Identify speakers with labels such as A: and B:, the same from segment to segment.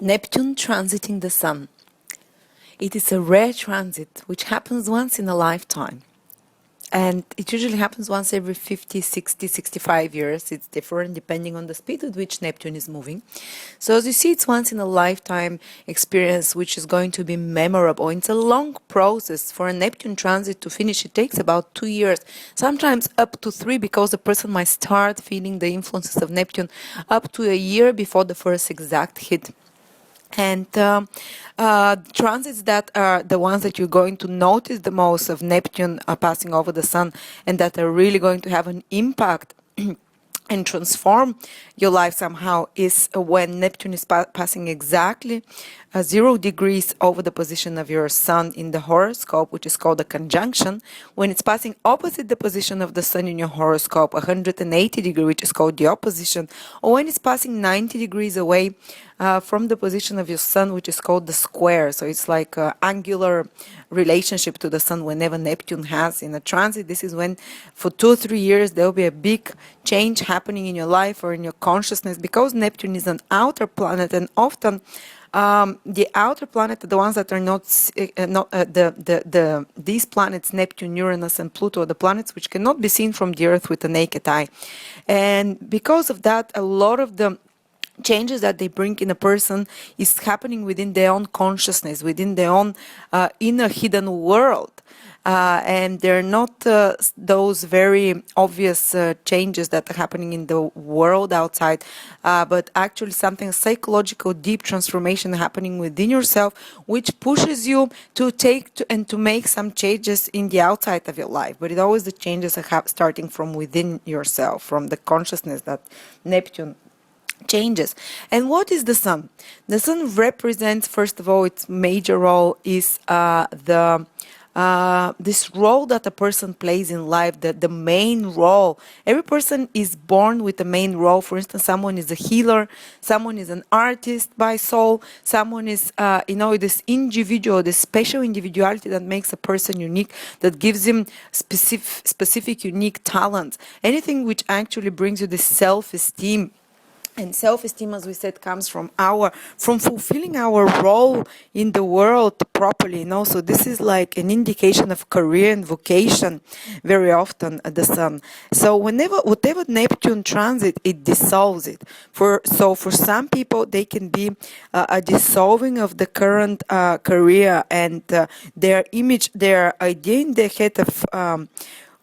A: Neptune transiting the Sun. It is a rare transit which happens once in a lifetime. And it usually happens once every 50, 60, 65 years. It's different depending on the speed with which Neptune is moving. So as you see, it's once in a lifetime experience which is going to be memorable. It's a long process for a Neptune transit to finish. It takes about 2 years, sometimes up to 3, because the person might start feeling the influences of Neptune up to a year before the first exact hit. And transits that are the ones that you're going to notice the most of Neptune passing over the Sun, and that are really going to have an impact and transform your life somehow, is when Neptune is passing exactly 0 degrees over the position of your Sun in the horoscope, which is called a conjunction. When it's passing opposite the position of the Sun in your horoscope, 180 degrees, which is called the opposition, or when it's passing 90 degrees away from the position of your Sun, which is called the square. So it's like an angular relationship to the Sun whenever Neptune has in a transit. This is when for 2 or 3 years there will be a big change happening in your life or in your consciousness, because Neptune is an outer planet, and often the outer planet, the ones that are not these planets, Neptune, Uranus, and Pluto, are the planets which cannot be seen from the Earth with the naked eye. And because of that, a lot of the changes that they bring in a person is happening within their own consciousness, within their own inner hidden world. And they're not those very obvious changes that are happening in the world outside, but actually something psychological, deep transformation happening within yourself, which pushes you to to make some changes in the outside of your life. But it always, the changes are starting from within yourself, from the consciousness that Neptune changes. And what is the Sun? The Sun represents, first of all, its major role is this role that a person plays in life, the main role. Every person is born with a main role. For instance, someone is a healer, someone is an artist by soul, someone is, this individual, this special individuality that makes a person unique, that gives him specific unique talents. Anything which actually brings you this self-esteem. And self-esteem, as we said, comes from fulfilling our role in the world properly. So this is like an indication of career and vocation very often at the Sun. So whatever Neptune transit, it dissolves it. For some people, they can be a dissolving of the current career and their image, their idea in their head of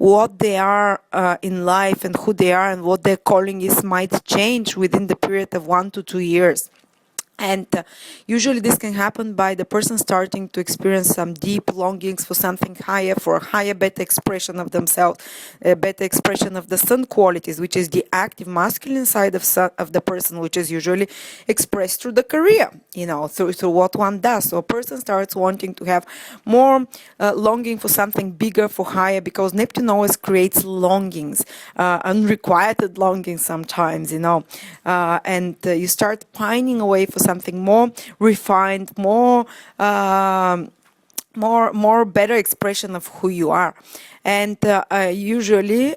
A: what they are in life and who they are and what their calling is might change within the period of 1 to 2 years. And usually this can happen by the person starting to experience some deep longings for something higher, for a higher, better expression of themselves, a better expression of the Sun qualities, which is the active masculine side of the person, which is usually expressed through the career, through what one does. So a person starts wanting to have more longing for something bigger, for higher, because Neptune always creates longings, unrequited longings sometimes, and you start pining away for something more refined, more better expression of who you are. And usually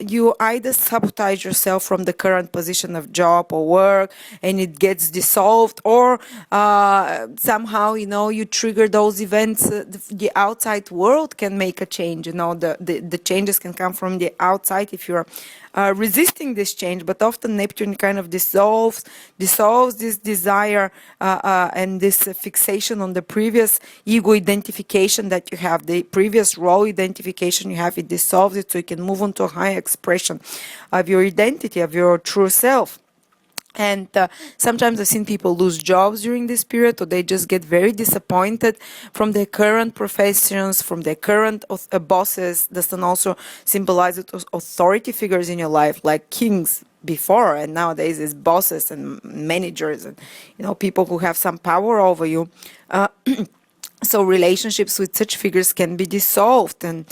A: you either sabotage yourself from the current position of job or work and it gets dissolved, or somehow you trigger those events. The outside world can make a change. The changes can come from the outside if you're resisting this change. But often Neptune kind of dissolves this desire and this fixation on the previous ego identification that you have, the previous role identification you have. It dissolves it so you can move on to a higher expression of your identity, of your true self. And sometimes I've seen people lose jobs during this period, or they just get very disappointed from their current professions, from their current bosses. The Sun also symbolizes authority figures in your life, like kings before, and nowadays is bosses and managers and people who have some power over you. So relationships with such figures can be dissolved and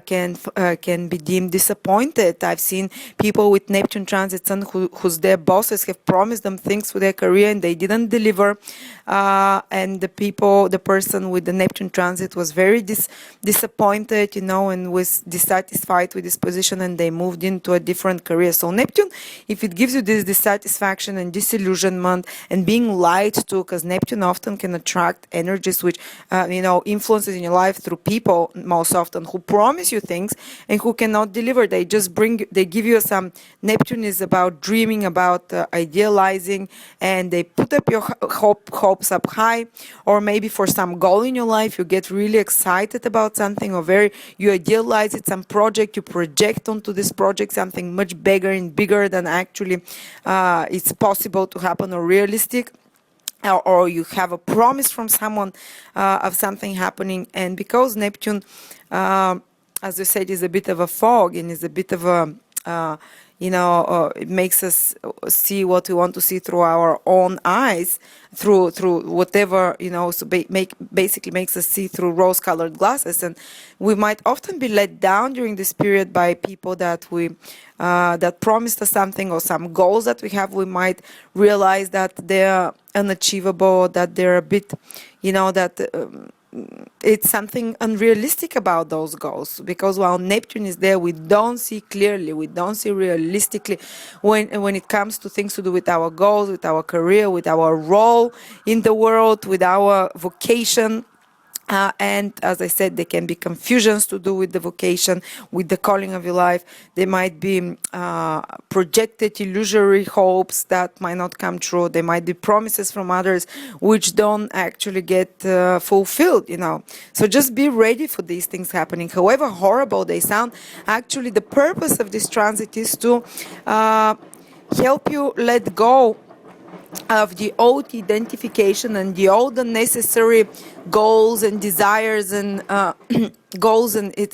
A: can be deemed disappointed. I've seen people with Neptune Transit Sun whose their bosses have promised them things for their career and they didn't deliver. And the person with the Neptune Transit was very disappointed, and was dissatisfied with this position, and they moved into a different career. So Neptune, if it gives you this dissatisfaction and disillusionment and being lied to, because Neptune often can attract energies which influences in your life through people most often who promise you things and who cannot deliver. They give you some. Neptune is about dreaming, about idealizing, and they put up your hopes up high. Or maybe for some goal in your life, you get really excited about something, or you idealize it, some project, you project onto this project something much bigger and bigger than actually it's possible to happen or realistic. Or you have a promise from someone of something happening. And because Neptune, as I said, is a bit of a fog and is a bit of a, it makes us see what we want to see through our own eyes, through whatever, so basically makes us see through rose-colored glasses. And we might often be let down during this period by people that that promised us something, or some goals that we have. We might realize that they're unachievable, that they're a bit, that it's something unrealistic about those goals, because while Neptune is there, we don't see clearly, we don't see realistically when it comes to things to do with our goals, with our career, with our role in the world, with our vocation. And as I said, there can be confusions to do with the vocation, with the calling of your life. There might be projected illusory hopes that might not come true. There might be promises from others which don't actually get fulfilled, So just be ready for these things happening. However horrible they sound, actually the purpose of this transit is to help you let go of the old identification and the old unnecessary goals and desires and goals and ego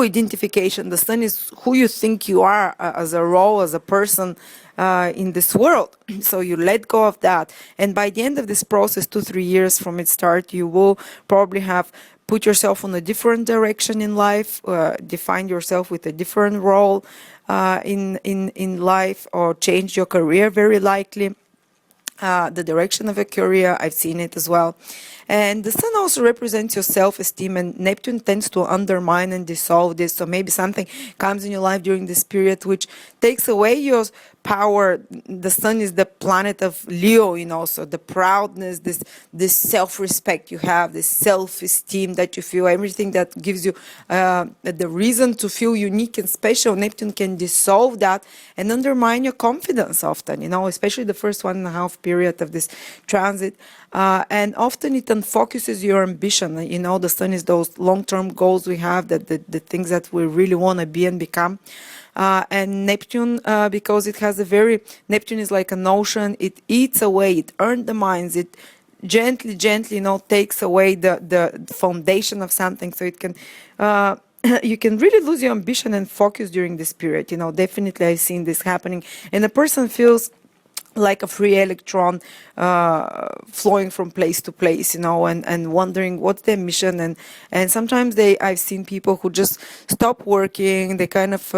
A: identification. The sun is who you think you are as a role, as a person in this world. So you let go of that, and by the end of this process, 2-3 years from its start, you will probably have put yourself on a different direction in life, define yourself with a different role in life, or change your career, very likely. The direction of a career, I've seen it as well. And the sun also represents your self-esteem, and Neptune tends to undermine and dissolve this. So maybe something comes in your life during this period which takes away your power. The sun is the planet of Leo, so the proudness, this self-respect you have, this self-esteem that you feel, everything that gives you the reason to feel unique and special. Neptune can dissolve that and undermine your confidence often, especially the first 1.5 period of this transit. And often it unfocuses your ambition. The sun is those long-term goals we have, that the things that we really want to be and become. And Neptune, because it has Neptune is like an ocean. It eats away, it undermines, it gently, takes away the foundation of something. So it can, you can really lose your ambition and focus during this period. Definitely I've seen this happening. And the person feels like a free electron flowing from place to place, and wondering what's their mission. And sometimes I've seen people who just stop working. They kind of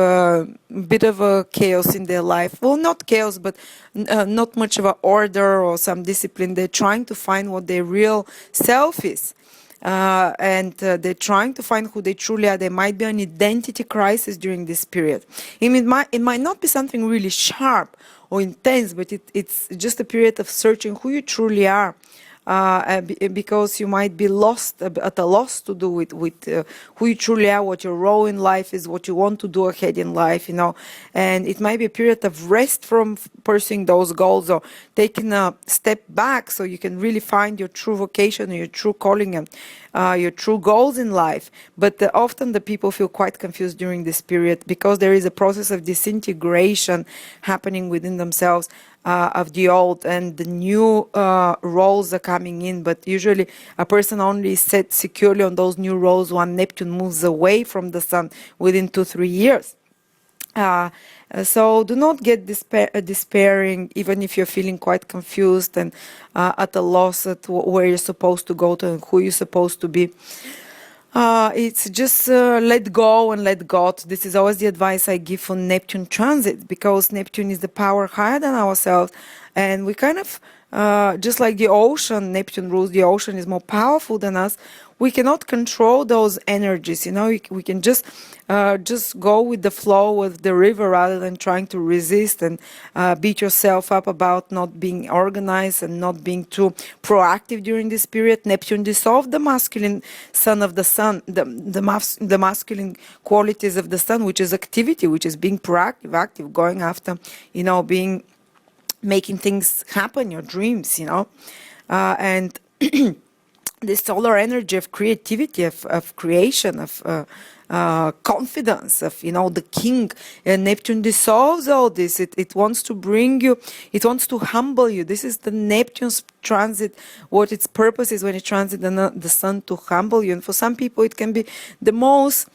A: bit of a chaos in their life. Well, not chaos, but not much of an order or some discipline. They're trying to find what their real self is. And they're trying to find who they truly are. There might be an identity crisis during this period. It might not be something really sharp or intense, but it's just a period of searching who you truly are. Because you might be lost, at a loss to do with who you truly are, what your role in life is, what you want to do ahead in life, and it might be a period of rest from pursuing those goals, or taking a step back so you can really find your true vocation, or your true calling, and your true goals in life. But often the people feel quite confused during this period, because there is a process of disintegration happening within themselves, of the old, and the new roles are coming in. But usually a person only sits securely on those new roles when Neptune moves away from the sun within 2-3 years. Uh, so do not get despairing, even if you're feeling quite confused and at a loss at where you're supposed to go to and who you're supposed to be. It's just let go and let God. This is always the advice I give for Neptune transit, because Neptune is the power higher than ourselves, and we kind of just like the ocean. Neptune rules the ocean, is more powerful than us. We cannot control those energies. We can just go with the flow with the river rather than trying to resist and beat yourself up about not being organized and not being too proactive during this period. Neptune dissolved the masculine sun of the sun, the masculine qualities of the sun, which is activity, which is being proactive, active, going after, being making things happen, your dreams, and the solar energy of creativity, of creation, of confidence, of the king. Neptune dissolves all this. It wants to bring you, it wants to humble you. This is the Neptune's transit. What its purpose is when it transits the sun, to humble you. And for some people it can be the most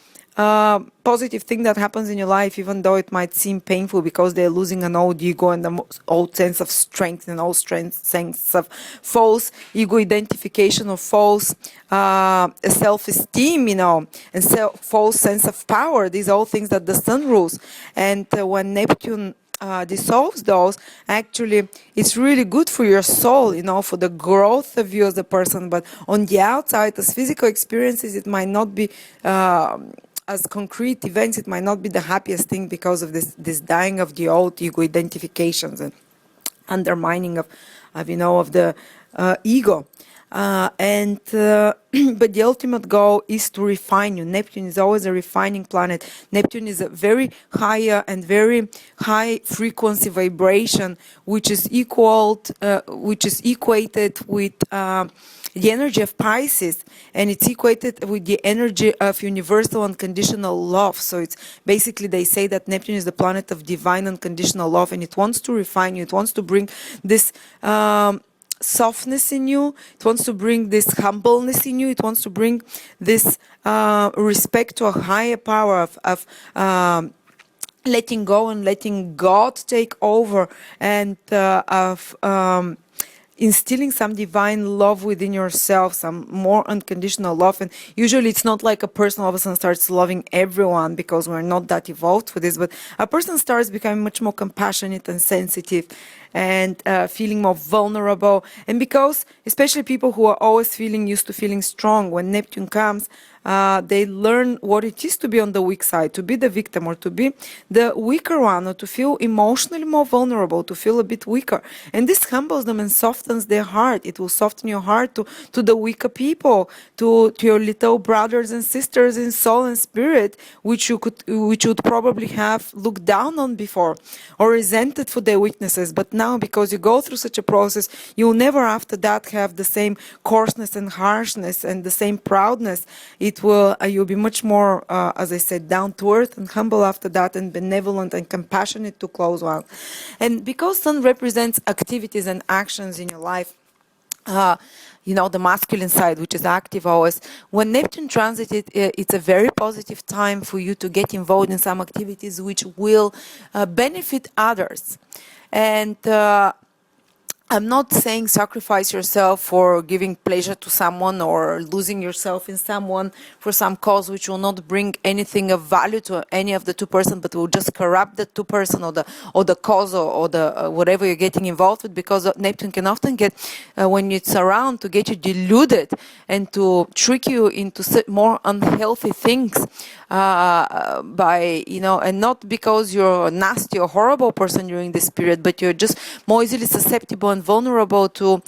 A: positive thing that happens in your life, even though it might seem painful, because they're losing an old ego and the old sense of strength and old sense of false ego identification, or false self-esteem, and false sense of power. These are all things that the sun rules. And when Neptune dissolves those, actually it's really good for your soul, for the growth of you as a person. But on the outside, as physical experiences, it might not be as concrete events, it might not be the happiest thing, because of this dying of the old ego identifications and undermining of the ego. But the ultimate goal is to refine you. Neptune is always a refining planet. Neptune is a very higher and very high frequency vibration, which is equated with the energy of Pisces, and it's equated with the energy of universal unconditional love. So it's basically, they say that Neptune is the planet of divine unconditional love, and it wants to refine you. It wants to bring this softness in you. It wants to bring this humbleness in you. It wants to bring this respect to a higher power of letting go and letting God take over, and of instilling some divine love within yourself, some more unconditional love. And usually it's not like a person all of a sudden starts loving everyone, because we're not that evolved for this, but a person starts becoming much more compassionate and sensitive, and feeling more vulnerable. And because especially people who are always used to feeling strong, when Neptune comes, they learn what it is to be on the weak side, to be the victim, or to be the weaker one, or to feel emotionally more vulnerable, to feel a bit weaker. And this humbles them and softens their heart. It will soften your heart to the weaker people, to your little brothers and sisters in soul and spirit, which you would probably have looked down on before, or resented for their weaknesses. But now, because you go through such a process, you'll never after that have the same coarseness and harshness and the same proudness. You'll be much more, as I said, down to earth and humble after that, and benevolent and compassionate to close ones. And because Sun represents activities and actions in your life, the masculine side, which is active always, when Neptune transits it's a very positive time for you to get involved in some activities which will benefit others. And I'm not saying sacrifice yourself for giving pleasure to someone, or losing yourself in someone for some cause which will not bring anything of value to any of the two persons, but will just corrupt the two person, or the cause, or the whatever you're getting involved with. Because Neptune can often get, when it's around, to get you deluded and to trick you into more unhealthy things, by and not because you're a nasty or horrible person during this period, but you're just more easily susceptible and vulnerable to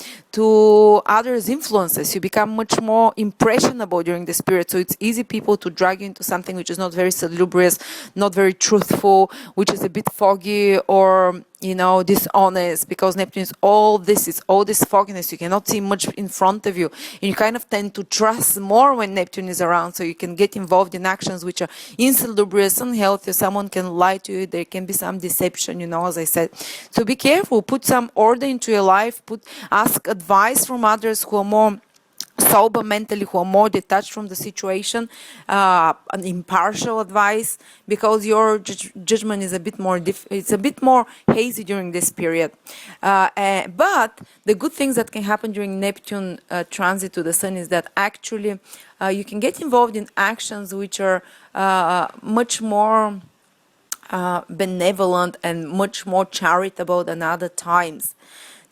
A: others' influences. You become much more impressionable during this period, so it's easy people to drag you into something which is not very salubrious, not very truthful, which is a bit foggy, or dishonest, because Neptune is all this fogginess. You cannot see much in front of you, and you kind of tend to trust more when Neptune is around, so you can get involved in actions which are insalubrious, unhealthy. Someone can lie to you, there can be some deception, as I said. So be careful, put some order into your life, ask advice from others who are more sober mentally, who are more detached from the situation, an impartial advice, because your judgment is a bit more it's a bit more hazy during this period. But the good things that can happen during Neptune transit to the Sun is that actually you can get involved in actions which are much more benevolent and much more charitable than other times.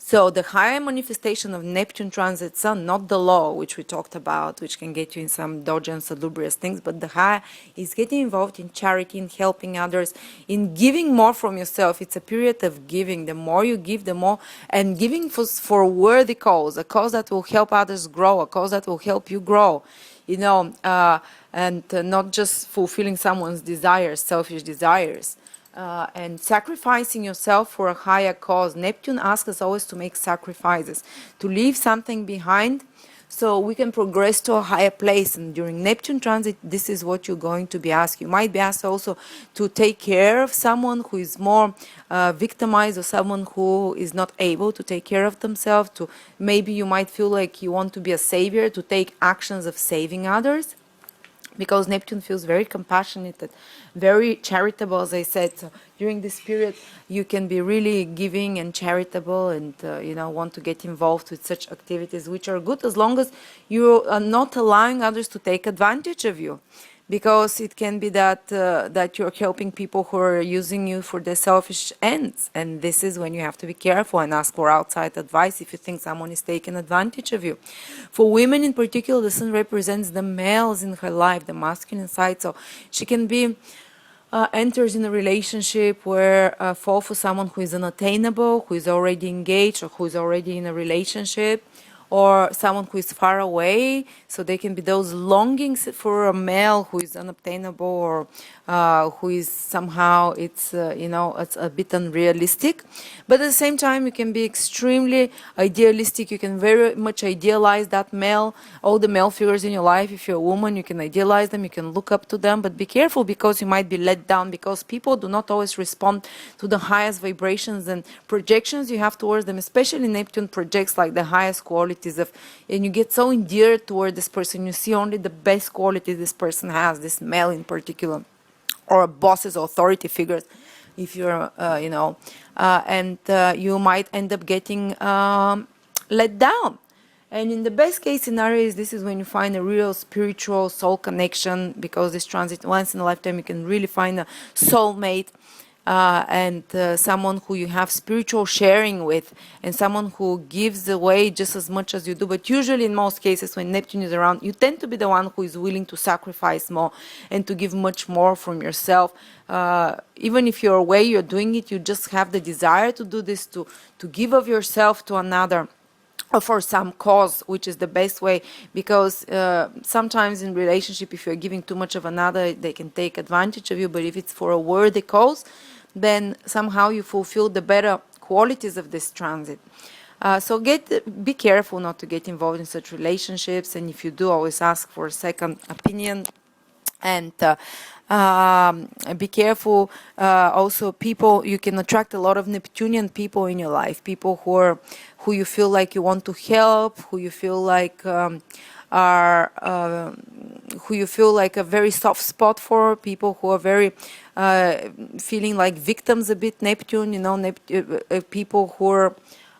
A: So the higher manifestation of Neptune transit Sun, not the law, which we talked about, which can get you in some dodgy and salubrious things, but the higher is getting involved in charity, in helping others, in giving more from yourself. It's a period of giving. The more you give, the more, and giving for a worthy cause, a cause that will help others grow, a cause that will help you grow, and not just fulfilling someone's desires, selfish desires. And sacrificing yourself for a higher cause. Neptune asks us always to make sacrifices, to leave something behind so we can progress to a higher place. And during Neptune transit, this is what you're going to be asked. You might be asked also to take care of someone who is more victimized, or someone who is not able to take care of themselves. Maybe you might feel like you want to be a savior, to take actions of saving others, because Neptune feels very compassionate and very charitable, as I said. So during this period, you can be really giving and charitable, and want to get involved with such activities, which are good as long as you are not allowing others to take advantage of you. Because it can be that that you're helping people who are using you for their selfish ends, and this is when you have to be careful and ask for outside advice if you think someone is taking advantage of you. For women in particular, the Sun represents the males in her life, the masculine side, so she can be enters in a relationship where fall for someone who is unattainable, who is already engaged, or who is already in a relationship, or someone who is far away. So they can be those longings for a male who is unobtainable, or who is somehow, it's a bit unrealistic. But at the same time, you can be extremely idealistic. You can very much idealize that male, all the male figures in your life. If you're a woman, you can idealize them, you can look up to them, but be careful, because you might be let down, because people do not always respond to the highest vibrations and projections you have towards them. Especially Neptune projects like the highest qualities of, and you get so endeared toward this person. You see only the best qualities this person has, this male in particular, or bosses, authority figures, if you're, and you might end up getting let down. And in the best case scenario, this is when you find a real spiritual soul connection, because this transit, once in a lifetime, you can really find a soulmate, and someone who you have spiritual sharing with, and someone who gives away just as much as you do. But usually, in most cases, when Neptune is around, you tend to be the one who is willing to sacrifice more and to give much more from yourself. Even if you're away, you're doing it, you just have the desire to do this, to give of yourself to another, or for some cause, which is the best way. Because sometimes in relationship, if you're giving too much of another, they can take advantage of you. But if it's for a worthy cause, then somehow you fulfill the better qualities of this transit. So be careful not to get involved in such relationships, and if you do, always ask for a second opinion. And be careful. Also, people, you can attract a lot of Neptunian people in your life, people who you feel like you want to help, who you feel like who you feel like a very soft spot for, people who are very feeling like victims a bit. Neptune, people who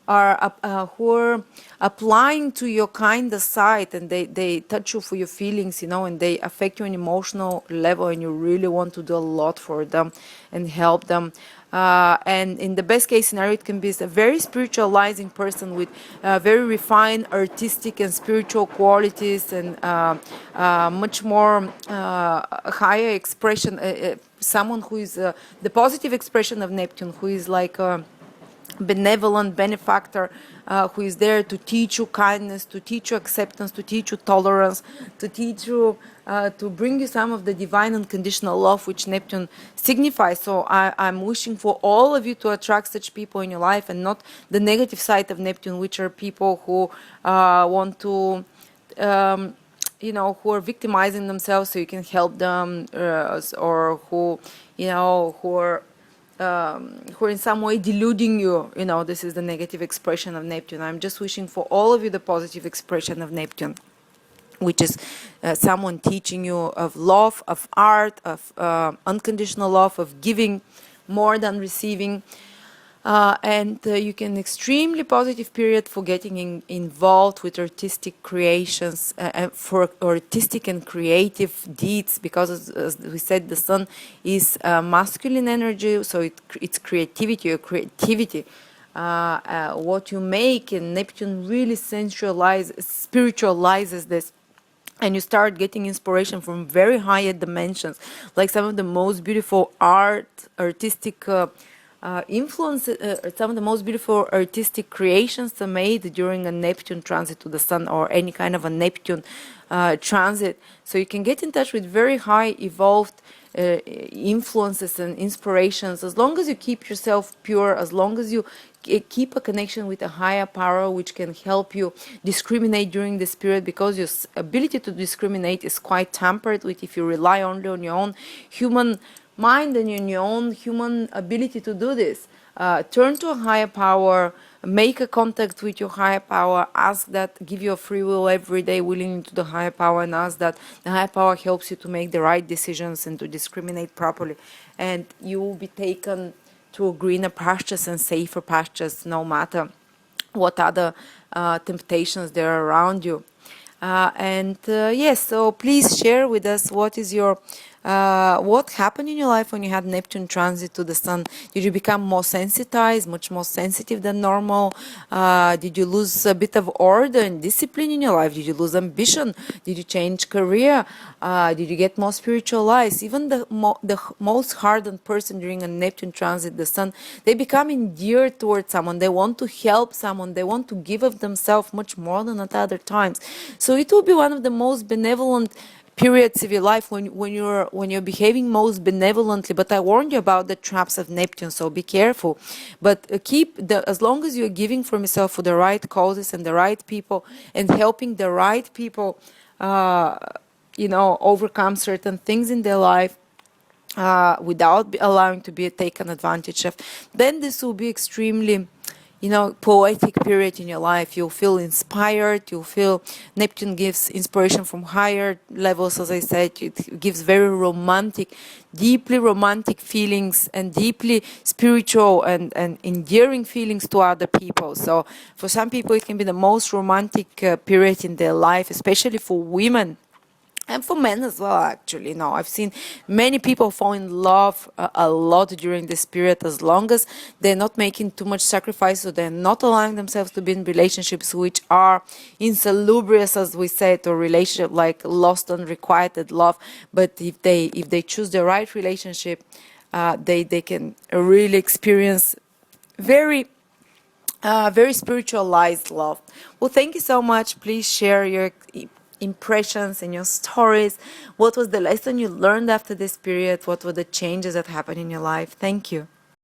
A: are applying to your kind of side, and they touch you for your feelings, and they affect you on emotional level, and you really want to do a lot for them and help them. And in the best case scenario, it can be a very spiritualizing person with very refined artistic and spiritual qualities, and much more higher expression, someone who is the positive expression of Neptune, who is like benevolent benefactor, who is there to teach you kindness, to teach you acceptance, to teach you tolerance, to teach you, to bring you some of the divine unconditional love which Neptune signifies. So I'm wishing for all of you to attract such people in your life, and not the negative side of Neptune, which are people who want to who are victimizing themselves so you can help them, or who are in some way deluding you. This is the negative expression of Neptune. I'm just wishing for all of you the positive expression of Neptune. which is someone teaching you of love, of art, of unconditional love, of giving more than receiving. And you can extremely positive period for getting involved with artistic creations, for artistic and creative deeds, because as we said, the sun is masculine energy, so it's creativity or creativity. What you make, and Neptune really spiritualizes this, and you start getting inspiration from very higher dimensions, like some of the most beautiful artistic some of the most beautiful artistic creations are made during a Neptune transit to the sun, or any kind of a Neptune transit. So you can get in touch with very high evolved influences and inspirations, as long as you keep yourself pure, as long as you keep a connection with a higher power which can help you discriminate during this period, because your ability to discriminate is quite tampered with if you rely only on your own human mind and in your own human ability to do this. Turn to a higher power, make a contact with your higher power, ask that, give your free will every day willingly to the higher power, and ask that the higher power helps you to make the right decisions and to discriminate properly. And you will be taken to greener pastures and safer pastures, no matter what other temptations there are around you. Yes, so please share with us what is your what happened in your life when you had Neptune transit to the sun. Did you become more sensitized, much more sensitive than normal? Did you lose a bit of order and discipline in your life? Did you lose ambition? Did you change career? Did you get more spiritualized? Even the most hardened person during a Neptune transit the sun, they become endeared towards someone. They want to help someone. They want to give of themselves much more than at other times. So it will be one of the most benevolent periods of your life when you're behaving most benevolently. But I warned you about the traps of Neptune, so be careful. But as long as you're giving from yourself for the right causes and the right people, and helping the right people, overcome certain things in their life, without allowing to be taken advantage of, then this will be extremely, poetic period in your life. You'll feel inspired. You'll feel Neptune gives inspiration from higher levels, as I said. It gives very romantic, deeply romantic feelings, and deeply spiritual and endearing feelings to other people. So for some people, it can be the most romantic period in their life, especially for women. And for men as well, actually. No, I've seen many people fall in love a lot during this period, as long as they're not making too much sacrifice, so they're not allowing themselves to be in relationships which are insalubrious, as we said, or relationship like lost unrequited love. But if they choose the right relationship, they can really experience very very spiritualized love. Well, thank you so much. Please share your impressions and your stories. What was the lesson you learned after this period? What were the changes that happened in your life? Thank you.